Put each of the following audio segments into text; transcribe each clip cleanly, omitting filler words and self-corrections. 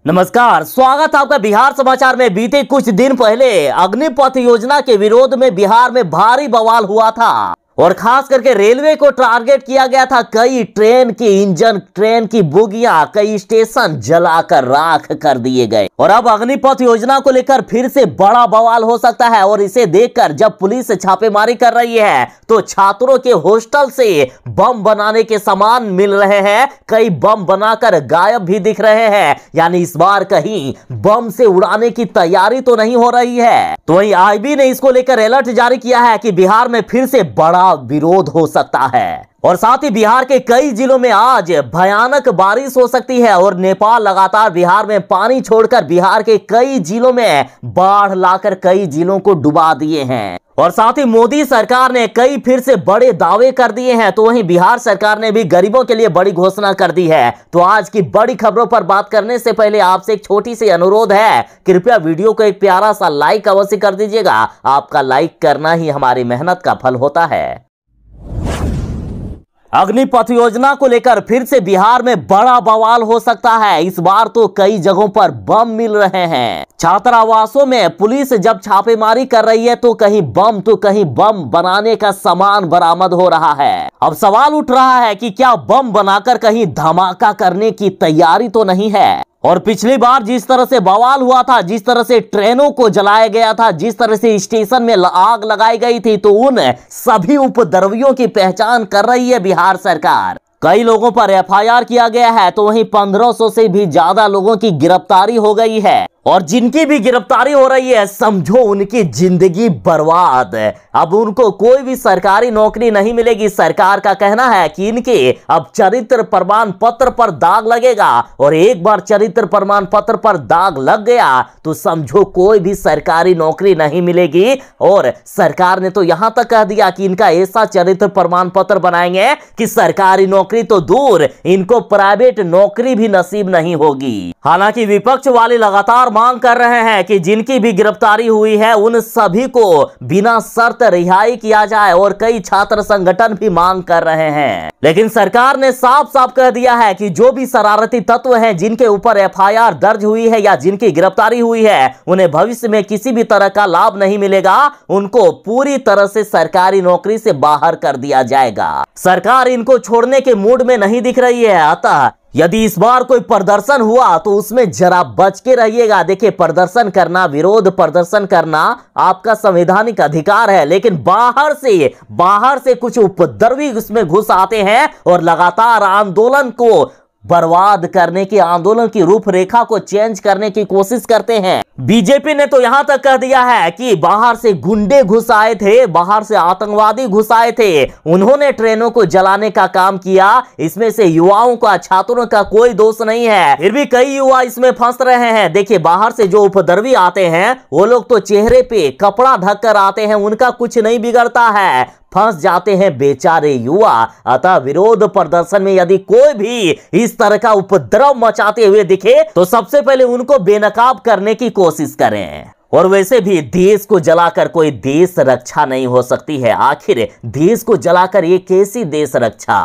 नमस्कार, स्वागत है आपका बिहार समाचार में। बीते कुछ दिन पहले अग्निपथ योजना के विरोध में बिहार में भारी बवाल हुआ था और खास करके रेलवे को टारगेट किया गया था। कई ट्रेन के इंजन, ट्रेन की बोगियां, कई स्टेशन जलाकर राख कर दिए गए और अब अग्निपथ योजना को लेकर फिर से बड़ा बवाल हो सकता है। और इसे देखकर जब पुलिस छापेमारी कर रही है तो छात्रों के हॉस्टल से बम बनाने के सामान मिल रहे हैं। कई बम बनाकर गायब भी दिख रहे हैं, यानी इस बार कहीं बम से उड़ाने की तैयारी तो नहीं हो रही है। तो वहीं आईबी ने इसको लेकर अलर्ट जारी किया है कि बिहार में फिर से बड़ा विरोध हो सकता है और साथ ही बिहार के कई जिलों में आज भयानक बारिश हो सकती है। और नेपाल लगातार बिहार में पानी छोड़कर बिहार के कई जिलों में बाढ़ लाकर कई जिलों को डुबा दिए हैं। और साथ ही मोदी सरकार ने कई फिर से बड़े दावे कर दिए हैं। तो वहीं बिहार सरकार ने भी गरीबों के लिए बड़ी घोषणा कर दी है। तो आज की बड़ी खबरों पर बात करने से पहले आपसे एक छोटी सी अनुरोध है, कृपया वीडियो को एक प्यारा सा लाइक अवश्य कर दीजिएगा। आपका लाइक करना ही हमारी मेहनत का फल होता है। अग्निपथ योजना को लेकर फिर से बिहार में बड़ा बवाल हो सकता है। इस बार तो कई जगहों पर बम मिल रहे हैं। छात्रावासों में पुलिस जब छापेमारी कर रही है तो कहीं बम बनाने का सामान बरामद हो रहा है। अब सवाल उठ रहा है कि क्या बम बनाकर कहीं धमाका करने की तैयारी तो नहीं है। और पिछली बार जिस तरह से बवाल हुआ था, जिस तरह से ट्रेनों को जलाया गया था, जिस तरह से स्टेशन में आग लगाई गई थी, तो उन सभी उपद्रवियों की पहचान कर रही है बिहार सरकार। कई लोगों पर एफआईआर किया गया है। तो वहीं 1500 से भी ज्यादा लोगों की गिरफ्तारी हो गई है और जिनकी भी गिरफ्तारी हो रही है समझो उनकी जिंदगी बर्बाद। अब उनको कोई भी सरकारी नौकरी नहीं मिलेगी। सरकार का कहना है कि इनके अब चरित्र प्रमाण पत्र पर दाग लगेगा और एक बार चरित्र प्रमाण पत्र पर दाग लग गया तो समझो कोई भी सरकारी नौकरी नहीं मिलेगी। और सरकार ने तो यहां तक कह दिया कि इनका ऐसा चरित्र प्रमाण पत्र बनाएंगे कि सरकारी नौकरी तो दूर, इनको प्राइवेट नौकरी भी नसीब नहीं होगी। हालांकि विपक्ष वाले लगातार मांग कर रहे हैं कि जिनकी भी गिरफ्तारी हुई है उन सभी को बिना शर्त रिहाई किया जाए और कई छात्र संगठन भी मांग कर रहे हैं। लेकिन सरकार ने साफ साफ कह दिया है कि जो भी शरारती तत्व हैं, जिनके ऊपर एफआईआर दर्ज हुई है या जिनकी गिरफ्तारी हुई है, उन्हें भविष्य में किसी भी तरह का लाभ नहीं मिलेगा। उनको पूरी तरह से सरकारी नौकरी से बाहर कर दिया जाएगा। सरकार इनको छोड़ने के मूड में नहीं दिख रही है। अतः यदि इस बार कोई प्रदर्शन हुआ तो उसमें जरा बच के रहिएगा। देखिए, प्रदर्शन करना, विरोध प्रदर्शन करना आपका संवैधानिक अधिकार है, लेकिन बाहर से कुछ उपद्रवी उसमें घुस आते हैं और लगातार आंदोलन को बर्बाद करने की, आंदोलन की रूपरेखा को चेंज करने की कोशिश करते हैं। बीजेपी ने तो यहां तक कह दिया है कि बाहर से गुंडे घुस आए थे, बाहर से आतंकवादी घुस आए थे, उन्होंने ट्रेनों को जलाने का काम किया। इसमें से युवाओं का, छात्रों का कोई दोष नहीं है। फिर भी कई युवा इसमें फंस रहे हैं। देखिए, बाहर से जो उपद्रवी आते हैं वो लोग तो चेहरे पे कपड़ा ढक कर आते हैं, उनका कुछ नहीं बिगड़ता है, फंस जाते हैं बेचारे युवा। अतः विरोध प्रदर्शन में यदि कोई भी इस तरह का उपद्रव मचाते हुए दिखे तो सबसे पहले उनको बेनकाब करने की कोशिश करें। और वैसे भी देश को जलाकर कोई देश रक्षा नहीं हो सकती है। आखिर देश को जलाकर ये कैसी देश रक्षा।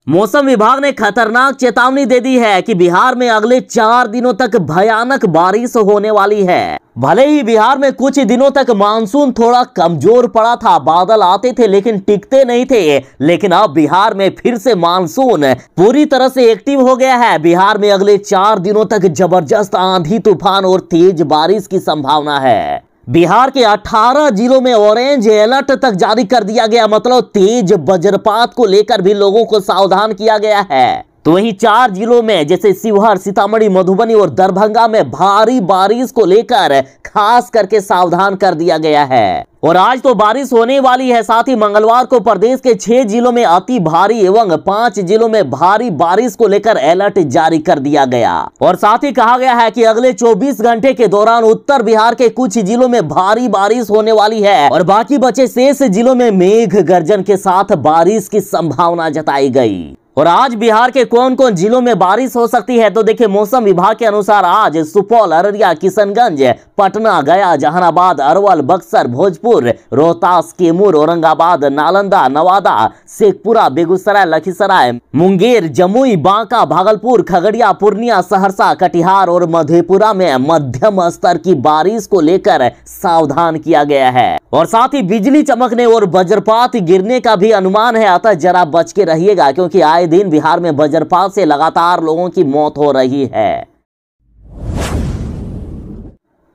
मौसम विभाग ने खतरनाक चेतावनी दे दी है कि बिहार में अगले 4 दिनों तक भयानक बारिश होने वाली है। भले ही बिहार में कुछ दिनों तक मानसून थोड़ा कमजोर पड़ा था, बादल आते थे लेकिन टिकते नहीं थे, लेकिन अब बिहार में फिर से मानसून पूरी तरह से एक्टिव हो गया है। बिहार में अगले 4 दिनों तक जबरदस्त आंधी तूफान और तेज बारिश की संभावना है। बिहार के 18 जिलों में ऑरेंज अलर्ट तक जारी कर दिया गया, मतलब तेज वज्रपात को लेकर भी लोगों को सावधान किया गया है। तो वहीं 4 जिलों में जैसे शिवहर, सीतामढ़ी, मधुबनी और दरभंगा में भारी बारिश को लेकर खास करके सावधान कर दिया गया है। और आज तो बारिश होने वाली है। साथ ही मंगलवार को प्रदेश के 6 जिलों में अति भारी एवं 5 जिलों में भारी बारिश को लेकर अलर्ट जारी कर दिया गया। और साथ ही कहा गया है कि अगले 24 घंटे के दौरान उत्तर बिहार के कुछ जिलों में भारी बारिश होने वाली है और बाकी बचे शेष जिलों में मेघ गर्जन के साथ बारिश की संभावना जताई गई। और आज बिहार के कौन कौन जिलों में बारिश हो सकती है, तो देखिए मौसम विभाग के अनुसार आज सुपौल, अररिया, किशनगंज, पटना, गया, जहानाबाद, अरवल, बक्सर, भोजपुर, रोहतास, कैमूर, औरंगाबाद, नालंदा, नवादा, शेखपुरा, बेगूसराय, लखीसराय, मुंगेर, जमुई, बांका, भागलपुर, खगड़िया, पूर्णिया, सहरसा, कटिहार और मधेपुरा में मध्यम स्तर की बारिश को लेकर सावधान किया गया है। और साथ ही बिजली चमकने और वज्रपात गिरने का भी अनुमान है, अतः जरा बच के रहिएगा क्योंकि आए दिन बिहार में वज्रपात से लगातार लोगों की मौत हो रही है।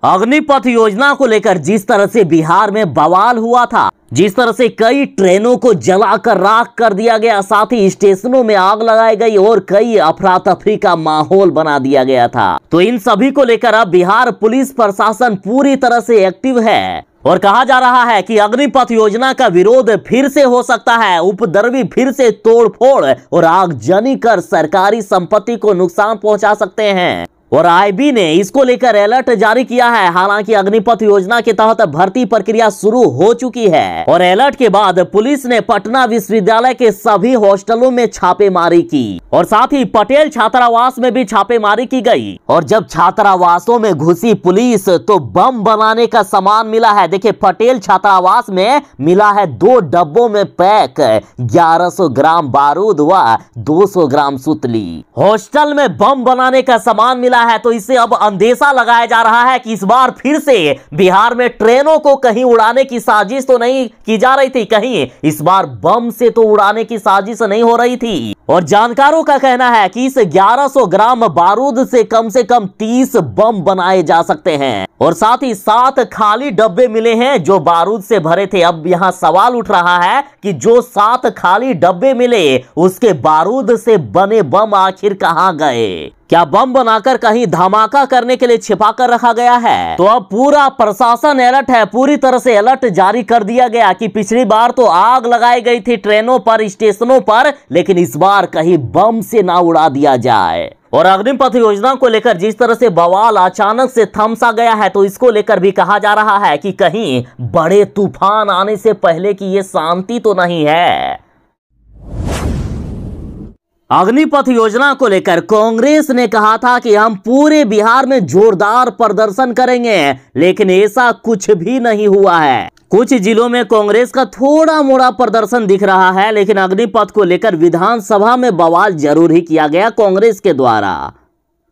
अग्निपथ योजना को लेकर जिस तरह से बिहार में बवाल हुआ था, जिस तरह से कई ट्रेनों को जलाकर राख कर दिया गया, साथ ही स्टेशनों में आग लगाई गई और कई अफरा तफरी का माहौल बना दिया गया था, तो इन सभी को लेकर अब बिहार पुलिस प्रशासन पूरी तरह से एक्टिव है और कहा जा रहा है कि अग्निपथ योजना का विरोध फिर से हो सकता है। उपद्रवी फिर से तोड़फोड़ और आगजनी कर सरकारी संपत्ति को नुकसान पहुंचा सकते हैं और आईबी ने इसको लेकर अलर्ट जारी किया है। हालांकि अग्निपथ योजना के तहत भर्ती प्रक्रिया शुरू हो चुकी है और अलर्ट के बाद पुलिस ने पटना विश्वविद्यालय के सभी हॉस्टलों में छापेमारी की और साथ ही पटेल छात्रावास में भी छापेमारी की गई। और जब छात्रावासों में घुसी पुलिस तो बम बनाने का सामान मिला है। देखिए पटेल छात्रावास में मिला है 2 डब्बों में पैक 1100 ग्राम बारूद व 200 ग्राम सुतली। हॉस्टल में बम बनाने का सामान मिला है, तो इससे अब अंदेशा लगाया जा रहा है कि इस बार फिर से बिहार में ट्रेनों को कहीं उड़ाने की साजिश तो नहीं की जा रही थी, कहीं इस बार बम से तो उड़ाने की साजिश नहीं हो रही थी। और जानकारों का कहना है कि इस 1100 ग्राम बारूद से कम 30 बम बनाए जा सकते हैं और साथ ही 7 खाली डब्बे मिले हैं जो बारूद से भरे थे। अब यहां सवाल उठ रहा है कि जो 7 खाली डब्बे मिले उसके बारूद से बने बम आखिर कहां गए? क्या बम बनाकर कहीं धमाका करने के लिए छिपा कर रखा गया है? तो अब पूरा प्रशासन अलर्ट है, पूरी तरह से अलर्ट जारी कर दिया गया कि पिछली बार तो आग लगाई गई थी ट्रेनों पर, स्टेशनों पर, लेकिन इस बार कहीं बम से ना उड़ा दिया जाए। और अग्निपथ योजना को लेकर जिस तरह से बवाल अचानक से थमसा गया है, तो इसको लेकर भी कहा जा रहा है कि कहीं बड़े तूफान आने से पहले की ये शांति तो नहीं है। अग्निपथ योजना को लेकर कांग्रेस ने कहा था कि हम पूरे बिहार में जोरदार प्रदर्शन करेंगे, लेकिन ऐसा कुछ भी नहीं हुआ है। कुछ जिलों में कांग्रेस का थोड़ा मोड़ा प्रदर्शन दिख रहा है, लेकिन अग्निपथ को लेकर विधानसभा में बवाल जरूर ही किया गया कांग्रेस के द्वारा।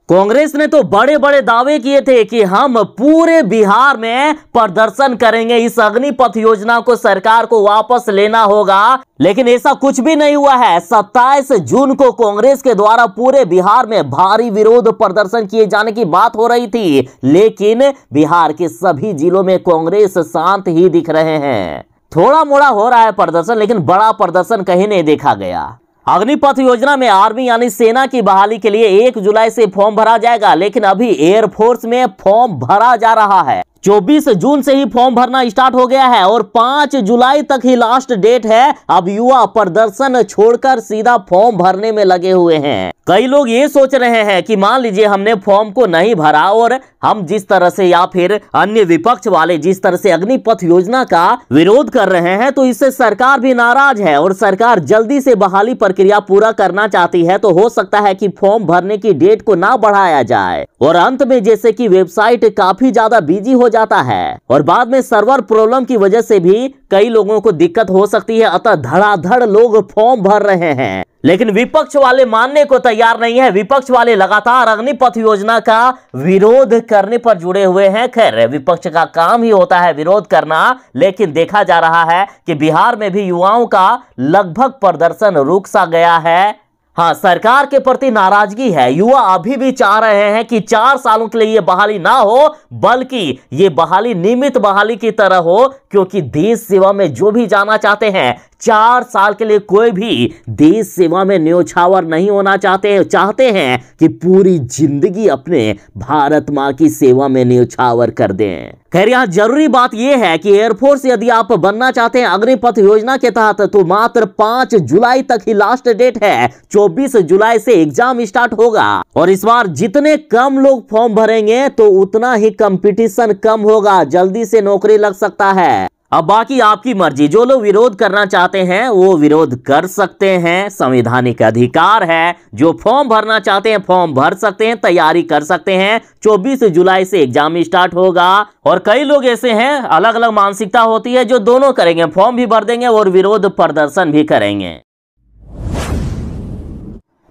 कांग्रेस ने तो बड़े बड़े दावे किए थे कि हम पूरे बिहार में प्रदर्शन करेंगे, इस अग्निपथ योजना को सरकार को वापस लेना होगा, लेकिन ऐसा कुछ भी नहीं हुआ है। 27 जून को कांग्रेस के द्वारा पूरे बिहार में भारी विरोध प्रदर्शन किए जाने की बात हो रही थी, लेकिन बिहार के सभी जिलों में कांग्रेस शांत ही दिख रहे हैं। थोड़ा मोड़ा हो रहा है प्रदर्शन, लेकिन बड़ा प्रदर्शन कहीं नहीं देखा गया। अग्निपथ योजना में आर्मी यानी सेना की बहाली के लिए 1 जुलाई से फॉर्म भरा जाएगा, लेकिन अभी एयरफोर्स में फॉर्म भरा जा रहा है। 24 जून से ही फॉर्म भरना स्टार्ट हो गया है और 5 जुलाई तक ही लास्ट डेट है। अब युवा प्रदर्शन छोड़कर सीधा फॉर्म भरने में लगे हुए हैं। कई लोग ये सोच रहे हैं कि मान लीजिए हमने फॉर्म को नहीं भरा और हम जिस तरह से या फिर अन्य विपक्ष वाले जिस तरह से अग्निपथ योजना का विरोध कर रहे हैं, तो इससे सरकार भी नाराज है और सरकार जल्दी से बहाली प्रक्रिया पूरा करना चाहती है। तो हो सकता है कि फॉर्म भरने की डेट को ना बढ़ाया जाए और अंत में जैसे कि वेबसाइट काफी ज्यादा बिजी हो जाता है और बाद में सर्वर प्रॉब्लम की वजह से भी कई लोगों को दिक्कत हो सकती है, अतः धड़ाधड़ लोग फॉर्म भर रहे हैं। लेकिन विपक्ष वाले मानने को तैयार नहीं है। विपक्ष वाले लगातार अग्निपथ योजना का विरोध करने पर जुड़े हुए हैं। खैर, विपक्ष का काम ही होता है विरोध करना, लेकिन देखा जा रहा है कि बिहार में भी युवाओं का लगभग प्रदर्शन रुक सा गया है। हाँ, सरकार के प्रति नाराजगी है। युवा अभी भी चाह रहे हैं कि 4 सालों के लिए ये बहाली ना हो, बल्कि ये बहाली नियमित बहाली की तरह हो, क्योंकि देश सेवा में जो भी जाना चाहते हैं 4 साल के लिए कोई भी देश सेवा में न्योछावर नहीं होना चाहते हैं कि पूरी जिंदगी अपने भारत माँ की सेवा में न्योछावर कर दें। खैर, यहाँ जरूरी बात यह है कि एयरफोर्स यदि आप बनना चाहते हैं अग्निपथ योजना के तहत, तो मात्र 5 जुलाई तक ही लास्ट डेट है। 24 जुलाई से एग्जाम स्टार्ट होगा और इस बार जितने कम लोग फॉर्म भरेंगे तो उतना ही कंपटीशन कम होगा, जल्दी से नौकरी लग सकता है। अब बाकी आपकी मर्जी, जो लोग विरोध करना चाहते हैं वो विरोध कर सकते हैं, संवैधानिक अधिकार है। जो फॉर्म भरना चाहते हैं फॉर्म भर सकते हैं, तैयारी कर सकते हैं। 24 जुलाई से एग्जाम स्टार्ट होगा और कई लोग ऐसे हैं, अलग अलग मानसिकता होती है, जो दोनों करेंगे, फॉर्म भी भर देंगे और विरोध प्रदर्शन भी करेंगे।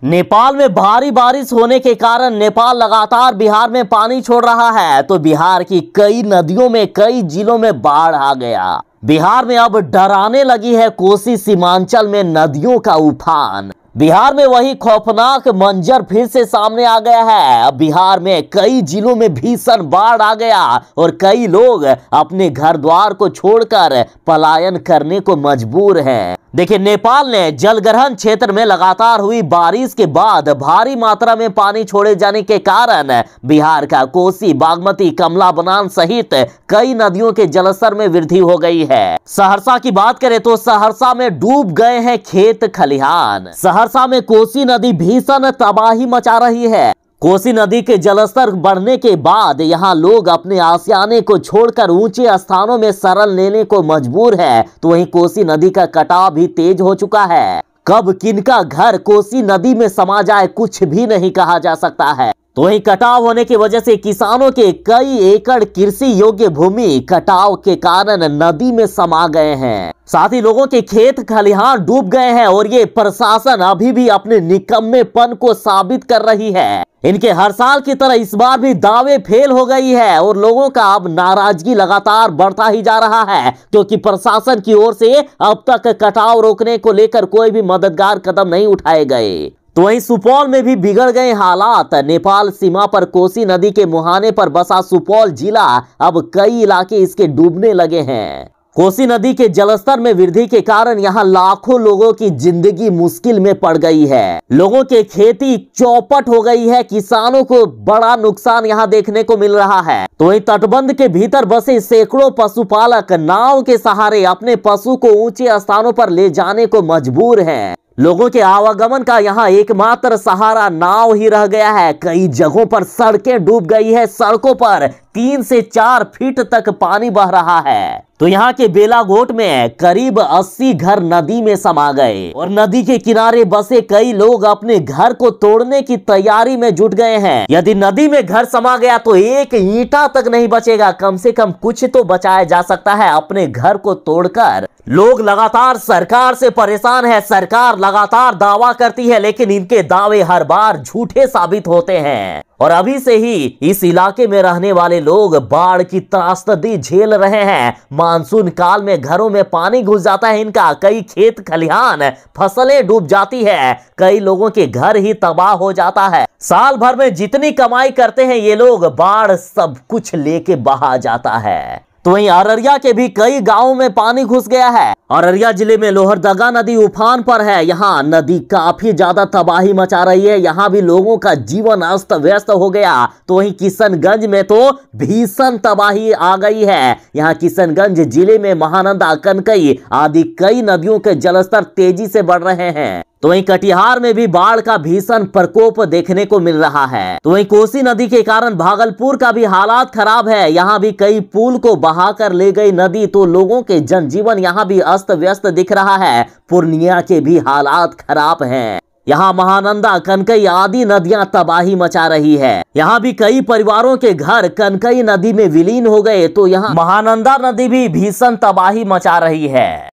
नेपाल में भारी बारिश होने के कारण नेपाल लगातार बिहार में पानी छोड़ रहा है, तो बिहार की कई नदियों में कई जिलों में बाढ़ आ गया। बिहार में अब डराने लगी है कोसी सीमांचल में नदियों का उफान। बिहार में वही खौफनाक मंजर फिर से सामने आ गया है। अब बिहार में कई जिलों में भीषण बाढ़ आ गया और कई लोग अपने घर द्वार को छोड़कर पलायन करने को मजबूर हैं। देखिए, नेपाल ने जलग्रहण क्षेत्र में लगातार हुई बारिश के बाद भारी मात्रा में पानी छोड़े जाने के कारण बिहार का कोसी, बागमती, कमला बलान सहित कई नदियों के जलस्तर में वृद्धि हो गई है। सहरसा की बात करें तो सहरसा में डूब गए हैं खेत खलिहान। सहरसा में कोसी नदी भीषण तबाही मचा रही है। कोसी नदी के जलस्तर बढ़ने के बाद यहां लोग अपने आशियाने को छोड़कर ऊंचे स्थानों में शरण लेने को मजबूर है। तो वहीं कोसी नदी का कटाव भी तेज हो चुका है। कब किनका घर कोसी नदी में समा जाए कुछ भी नहीं कहा जा सकता है। तो वहीं कटाव होने की वजह से किसानों के कई एकड़ कृषि योग्य भूमि कटाव के कारण नदी में समा गए हैं। साथ ही लोगों के खेत खलिहान डूब गए हैं और ये प्रशासन अभी भी अपने निकम्मेपन को साबित कर रही है। इनके हर साल की तरह इस बार भी दावे फेल हो गई है और लोगों का अब नाराजगी लगातार बढ़ता ही जा रहा है, क्योंकि प्रशासन की ओर से अब तक कटाव रोकने को लेकर कोई भी मददगार कदम नहीं उठाए गए। तो वहीं सुपौल में भी बिगड़ गए हालात। नेपाल सीमा पर कोसी नदी के मुहाने पर बसा सुपौल जिला, अब कई इलाके इसके डूबने लगे हैं। कोसी नदी के जलस्तर में वृद्धि के कारण यहां लाखों लोगों की जिंदगी मुश्किल में पड़ गई है। लोगों के खेती चौपट हो गई है। किसानों को बड़ा नुकसान यहां देखने को मिल रहा है। तो वहीं तटबंध के भीतर बसे सैकड़ों पशुपालक नाव के सहारे अपने पशु को ऊंचे स्थानों पर ले जाने को मजबूर हैं। लोगों के आवागमन का यहाँ एकमात्र सहारा नाव ही रह गया है। कई जगहों पर सड़कें डूब गई है। सड़कों पर 3 से 4 फीट तक पानी बह रहा है। तो यहाँ के बेलागोट में करीब 80 घर नदी में समा गए और नदी के किनारे बसे कई लोग अपने घर को तोड़ने की तैयारी में जुट गए हैं। यदि नदी में घर समा गया तो एक ईंटा तक नहीं बचेगा। कम से कम कुछ तो बचाया जा सकता है अपने घर को तोड़कर। लोग लगातार सरकार से परेशान है। सरकार लगातार दावा करती है, लेकिन इनके दावे हर बार झूठे साबित होते हैं। और अभी से ही इस इलाके में रहने वाले लोग बाढ़ की त्रासदी झेल रहे हैं। मानसून काल में घरों में पानी घुस जाता है इनका। कई खेत खलिहान, फसलें डूब जाती है। कई लोगों के घर ही तबाह हो जाता है। साल भर में जितनी कमाई करते हैं ये लोग, बाढ़ सब कुछ लेके बहा जाता है। तो वहीं अररिया के भी कई गांवों में पानी घुस गया है। अररिया जिले में लोहरदगा नदी उफान पर है। यहाँ नदी काफी ज्यादा तबाही मचा रही है। यहाँ भी लोगों का जीवन अस्त व्यस्त हो गया। तो वहीं किशनगंज में तो भीषण तबाही आ गई है। यहाँ किशनगंज जिले में महानंदा, कनकई आदि कई नदियों के जलस्तर तेजी से बढ़ रहे हैं। तो वहीं कटिहार में भी बाढ़ का भीषण प्रकोप देखने को मिल रहा है। तो वहीं कोसी नदी के कारण भागलपुर का भी हालात खराब है। यहाँ भी कई पुल को बहाकर ले गई नदी, तो लोगों के जनजीवन यहाँ भी अस्त व्यस्त दिख रहा है। पूर्णिया के भी हालात खराब हैं। यहाँ महानंदा, कनकई आदि नदियां तबाही मचा रही है। यहाँ भी कई परिवारों के घर कनकई नदी में विलीन हो गए। तो यहाँ महानंदा नदी भी भीषण तबाही मचा रही है।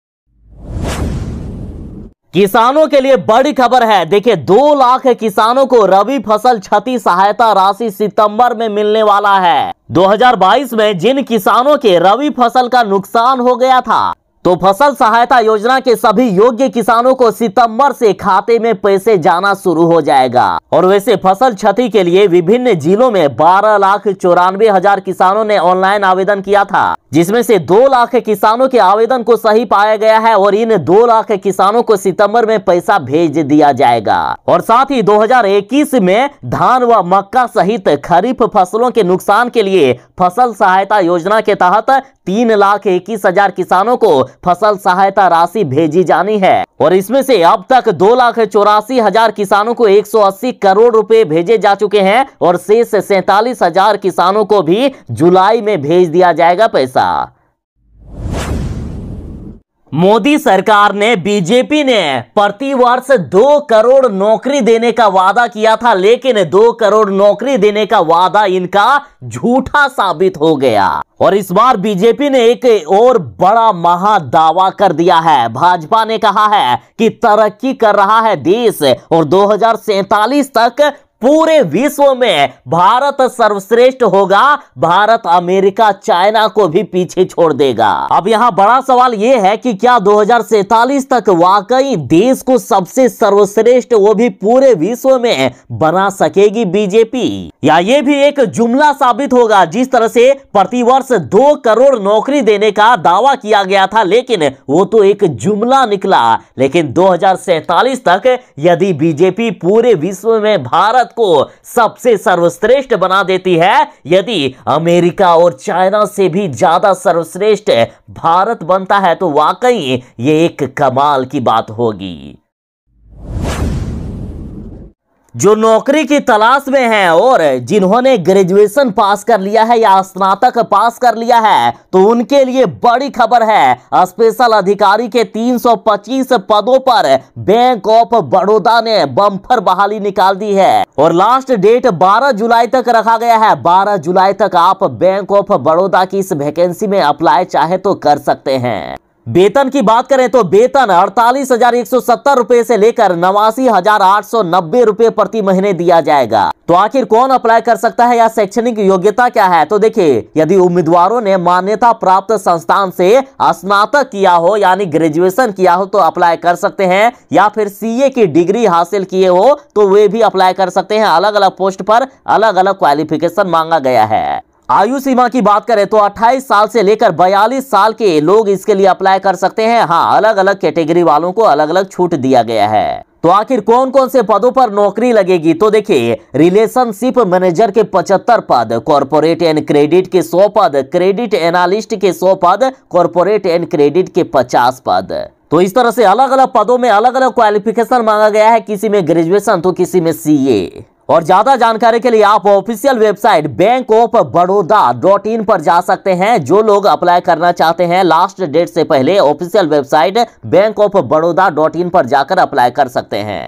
किसानों के लिए बड़ी खबर है। देखिए, 2 लाख किसानों को रबी फसल क्षति सहायता राशि सितंबर में मिलने वाला है। 2022 में जिन किसानों के रबी फसल का नुकसान हो गया था, तो फसल सहायता योजना के सभी योग्य किसानों को सितंबर से खाते में पैसे जाना शुरू हो जाएगा। और वैसे फसल क्षति के लिए विभिन्न जिलों में 12,94,000 किसानों ने ऑनलाइन आवेदन किया था, जिसमें से 2 लाख किसानों के आवेदन को सही पाया गया है और इन 2 लाख किसानों को सितंबर में पैसा भेज दिया जाएगा। और साथ ही 2021 में धान व मक्का सहित खरीफ फसलों के नुकसान के लिए फसल सहायता योजना के तहत 3,21,000 किसानों को फसल सहायता राशि भेजी जानी है। और इसमें से अब तक 2,84,000 किसानों को 180 करोड़ रुपए भेजे जा चुके हैं और शेष 47,000 किसानों को भी जुलाई में भेज दिया जाएगा पैसा। मोदी सरकार ने, बीजेपी ने प्रति वर्ष 2 करोड़ नौकरी देने का वादा किया था, लेकिन 2 करोड़ नौकरी देने का वादा इनका झूठा साबित हो गया। और इस बार बीजेपी ने एक और बड़ा महा दावा कर दिया है। भाजपा ने कहा है कि तरक्की कर रहा है देश और 2047 तक पूरे विश्व में भारत सर्वश्रेष्ठ होगा, भारत अमेरिका चाइना को भी पीछे छोड़ देगा। अब यहां बड़ा सवाल यह है कि क्या 2047 तक वाकई देश को सबसे सर्वश्रेष्ठ, वो भी पूरे विश्व में बना सकेगी बीजेपी, या ये भी एक जुमला साबित होगा। जिस तरह से प्रतिवर्ष 2 करोड़ नौकरी देने का दावा किया गया था, लेकिन वो तो एक जुमला निकला। लेकिन 2047 तक यदि बीजेपी पूरे विश्व में भारत को सबसे सर्वश्रेष्ठ बना देती है, यदि अमेरिका और चाइना से भी ज्यादा सर्वश्रेष्ठ भारत बनता है, तो वाकई ये एक कमाल की बात होगी। जो नौकरी की तलाश में हैं और जिन्होंने ग्रेजुएशन पास कर लिया है या स्नातक पास कर लिया है, तो उनके लिए बड़ी खबर है। स्पेशल अधिकारी के 325 पदों पर बैंक ऑफ बड़ौदा ने बम्पर बहाली निकाल दी है और लास्ट डेट 12 जुलाई तक रखा गया है। 12 जुलाई तक आप बैंक ऑफ बड़ौदा की इस वैकेंसी में अप्लाई चाहे तो कर सकते हैं। वेतन की बात करें तो वेतन 48,170 रुपए से लेकर 89,890 रुपए प्रति महीने दिया जाएगा। तो आखिर कौन अप्लाई कर सकता है या शैक्षणिक योग्यता क्या है? तो देखिए, यदि उम्मीदवारों ने मान्यता प्राप्त संस्थान से स्नातक किया हो यानी ग्रेजुएशन किया हो तो अप्लाई कर सकते हैं, या फिर सीए की डिग्री हासिल किए हो तो वे भी अप्लाई कर सकते हैं। अलग अलग पोस्ट पर अलग अलग क्वालिफिकेशन मांगा गया है। आयु सीमा की बात करें तो 28 साल से लेकर 42 साल के लोग इसके लिए अप्लाई कर सकते हैं। हाँ, अलग अलग कैटेगरी वालों को अलग अलग छूट दिया गया है। तो आखिर कौन कौन से पदों पर नौकरी लगेगी? तो देखिए, रिलेशनशिप मैनेजर के 75 पद, कॉर्पोरेट एंड क्रेडिट के 100 पद, क्रेडिट एनालिस्ट के 100 पद, कॉर्पोरेट एंड क्रेडिट के 50 पद। तो इस तरह से अलग अलग पदों में अलग अलग क्वालिफिकेशन मांगा गया है, किसी में ग्रेजुएशन तो किसी में सीए। और ज्यादा जानकारी के लिए आप ऑफिशियल वेबसाइट bankofbaroda.in पर जा सकते हैं। जो लोग अप्लाई करना चाहते हैं लास्ट डेट से पहले ऑफिशियल वेबसाइट bankofbaroda.in पर जाकर अप्लाई कर सकते हैं।